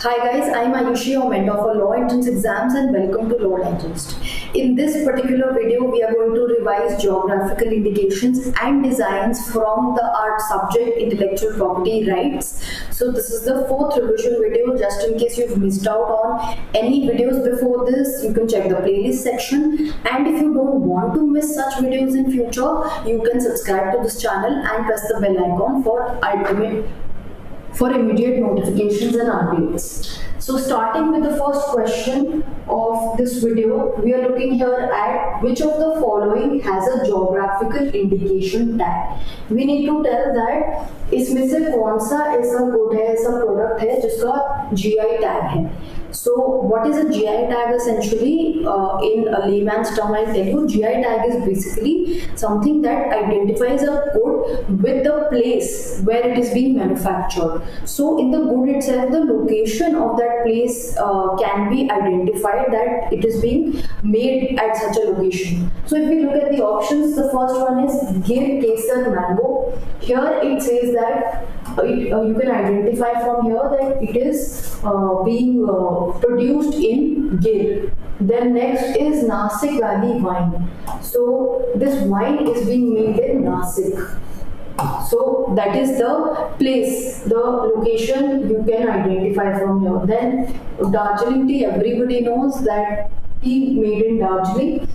Hi guys, I'm Ayushi, your mentor for law entrance exams, and welcome to Law Digest. In this particular video, we are going to revise geographical indications and designs from the art subject intellectual property rights. So this is the fourth revision video. Just in case you've missed out on any videos before this, you can check the playlist section. And if you don't want to miss such videos in future, you can subscribe to this channel and press the bell icon for immediate notifications and updates. So starting with the first question of this video, we are looking here at which of the following has a geographical indication tag. We need to tell that इसमें से कौन सा ऐसा good है, ऐसा product है जिसका GI tag है. So what is a GI tag essentially? In a layman's term, I'll tell you, GI tag is basically something that identifies a good with the place where it is being manufactured. So in the good itself, the location of that place can be identified that it is being made at such a location. So if we look at the options, the first one is Gir Kesar Mango. Here it says that you can identify from here that it is being produced in Gir. Then next is Nasik Valley wine. So this wine is being made in Nasik. So that is the place, the location you can identify from here. Then Darjeeling tea, everybody knows that tea made in Darjeeling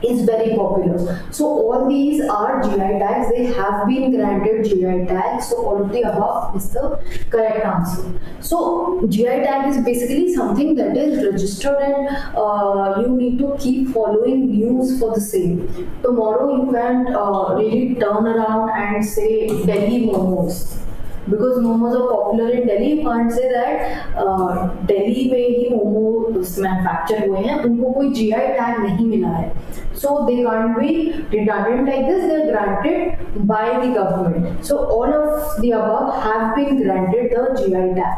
is very popular. So all these are GI tags. They have been granted GI tags. So all of the above is the correct answer. So GI tag is basically something that is registered, and you need to keep following news for the same. Tomorrow you can really turn around and say Delhi momos. Because momos are popular in Delhi, you can't say that Delhi में ही momos manufacture हुए हैं, उनको कोई GI tag नहीं मिला है. So they can't be redundant like this. They are granted by the government. So all of the above have been granted the GI tag.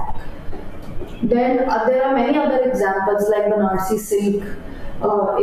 Then there are many other examples like Banarsi silk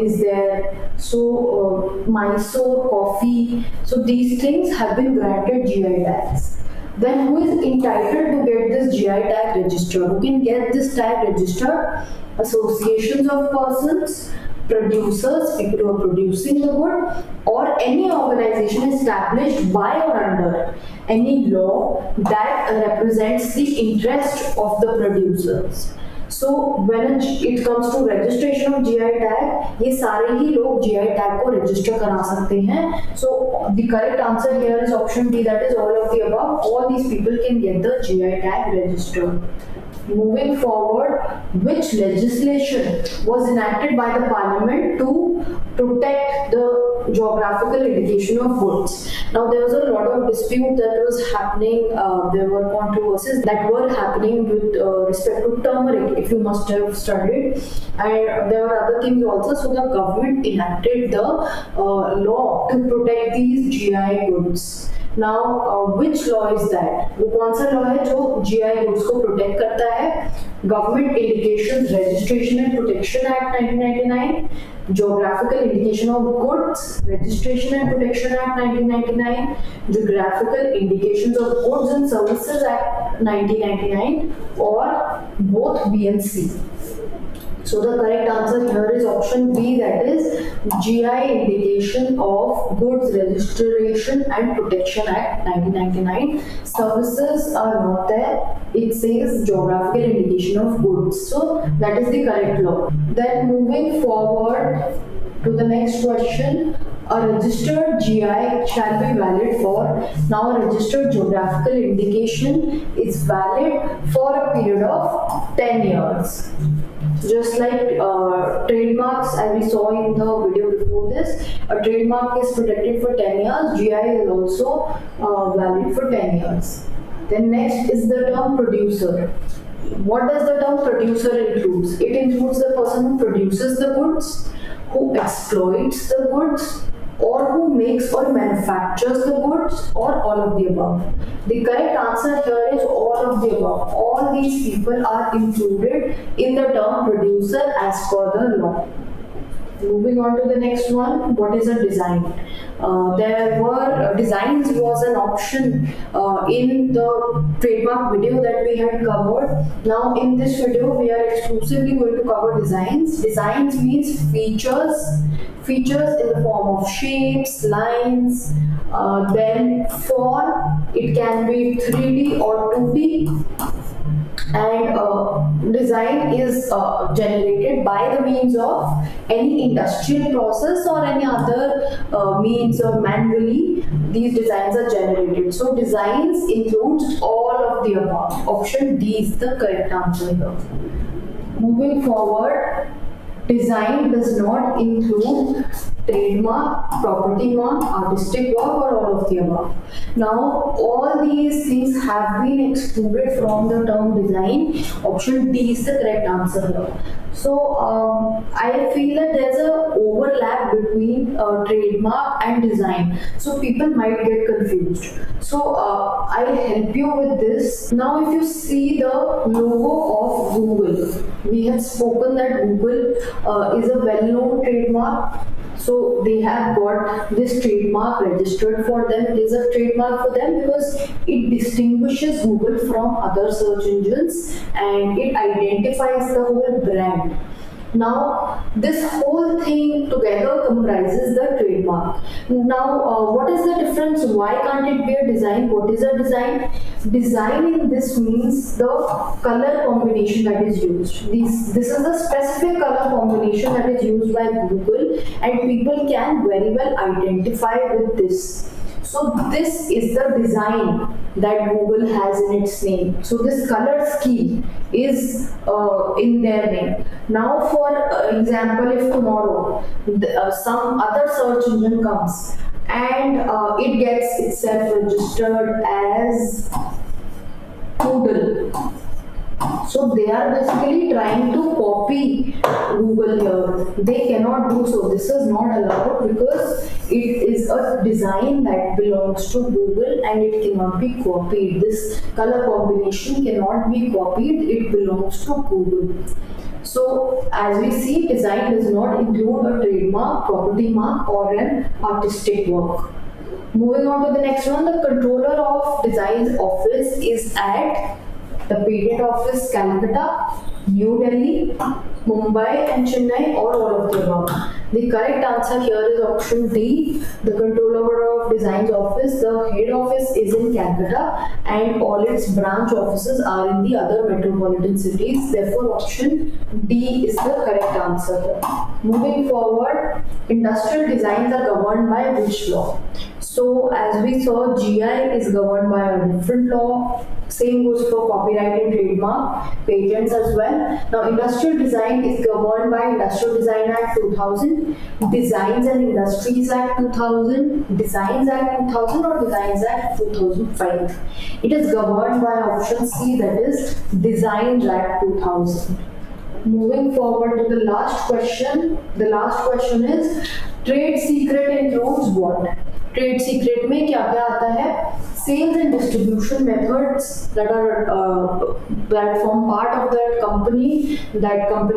is there. So Mysore coffee. So these things have been granted GI tags. Then who is entitled to get this GI tag registered? Who can get this tag registered? Associations of persons, producers, people who are producing the good, or any organization established by or under any law that represents the interest of the producers. So when it comes to registration of GI tag, ये सारे ही लोग GI tag को register करा सकते हैं. So the correct answer here is option D, that is all of the above. All these people can get the GI tag registered. Moving forward, which legislation was enacted by the parliament to protect the geographical indication of goods? Now there was a lot of dispute that was happening. There were controversies that were happening with respect to turmeric, if you must have studied, and there were other things also. So the government enacted the law to protect these GI goods. Now, which law is that? वो कौन सा law है जो GI goods को protect करता है? Government Indications Registration and Protection Act 1999, Geographical Indication of Goods Registration and Protection Act 1999, Geographical Indications of Goods and Services Act 1999, or both B and C. So the correct answer here is option B, that is GI Indication of Goods Registration and Protection Act 1999. Services are not there. It says Geographical Indication of Goods. So that is the correct law. Then moving forward to the next question. A registered GI shall be valid for. Now a registered geographical indication is valid for a period of 10 years. Just like trademarks, as we saw in the video before this, a trademark is protected for 10 years, GI is also valid for 10 years. Then next is the term producer. What does the term producer include? It includes the person who produces the goods, who exploits the goods, or who makes or manufactures the goods, or all of the above. The correct answer here is all of the above. All these people are included in the term producer as per the law. Moving on to the next one, what is a design? There were designs was an option in the trademark video that we had covered. Now in this video we are exclusively going to cover designs. Designs means features in the form of shapes, lines, then form. It can be 3D or 2D. And design is generated by the means of any industrial process or any other means or manually these designs are generated. So designs includes all of the above. Option D is the correct answer here. Moving forward, design does not include trademark, property mark, artistic work, or all of the above. Now, all these things have been excluded from the term design. Option D is the correct answer here. So, I feel that there's an overlap between trademark and design. So, people might get confused. So, I'll help you with this. Now, if you see the logo of Google, we have spoken that Google is a well-known trademark. So they have got this trademark registered for them. It is a trademark for them because it distinguishes Google from other search engines and it identifies the whole brand. Now, this whole thing together comprises the trademark. Now, what is the difference? Why can't it be a design? What is a design? Design in this means the color combination that is used. This is the specific color combination that is used by Google, and people can very well identify with this. So this is the design that Google has in its name. So this color scheme is in their name. Now for example, if tomorrow some other search engine comes and it gets itself registered as Google. So they are basically trying to copy Google here. They cannot do so. This is not allowed because it is a design that belongs to Google and it cannot be copied. This color combination cannot be copied. It belongs to Google. So as we see, design does not include a trademark, property mark, or an artistic work. Moving on to the next one, the controller of design's office is at the patent office Calcutta, New Delhi, Mumbai and Chennai, or all of the above. The correct answer here is option D. The controller of design's office, the head office is in Calcutta and all its branch offices are in the other metropolitan cities. Therefore, option D is the correct answer. Moving forward, industrial designs are governed by which law? So as we saw, GI is governed by a different law. Same goes for copyright and trademark, patents as well. Now, industrial design is governed by Industrial Design Act 2000, Designs and Industries Act 2000, Designs Act 2000 or Designs Act 2005. It is governed by option C, that is Designs Act 2000. Moving forward to the last question. The last question is, trade secret includes what? Trade secret में क्या क्या आता है? Sales and distribution methods that form part of that company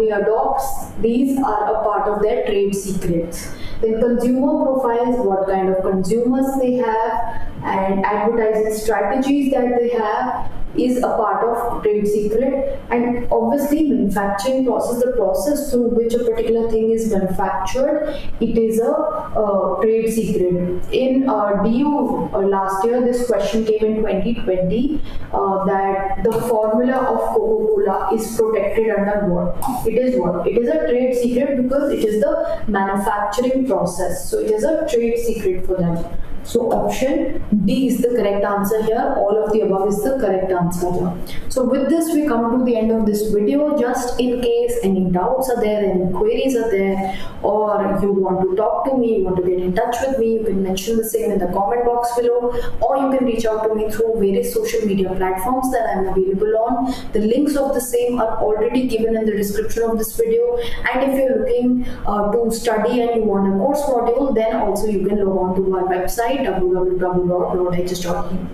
adopts, these are a part of their trade secrets. Then consumer profiles, what kind of consumers they have, and advertising strategies that they have is a part of trade secret. And obviously manufacturing process, the process through which a particular thing is manufactured, it is a trade secret. In DU last year, this question came in 2020 that the formula of Coca-Cola is protected under what? It is what? It is a trade secret because it is the manufacturing process. So it is a trade secret for them. So option D is the correct answer here. All of the above is the correct answer here. So with this, we come to the end of this video. Just in case any doubts are there, any queries are there, or you want to talk to me, you want to get in touch with me, you can mention the same in the comment box below, or you can reach out to me through various social media platforms that I am available on. The links of the same are already given in the description of this video. And if you're looking to study and you want a course module, then also you can log on to our website www.hs.in.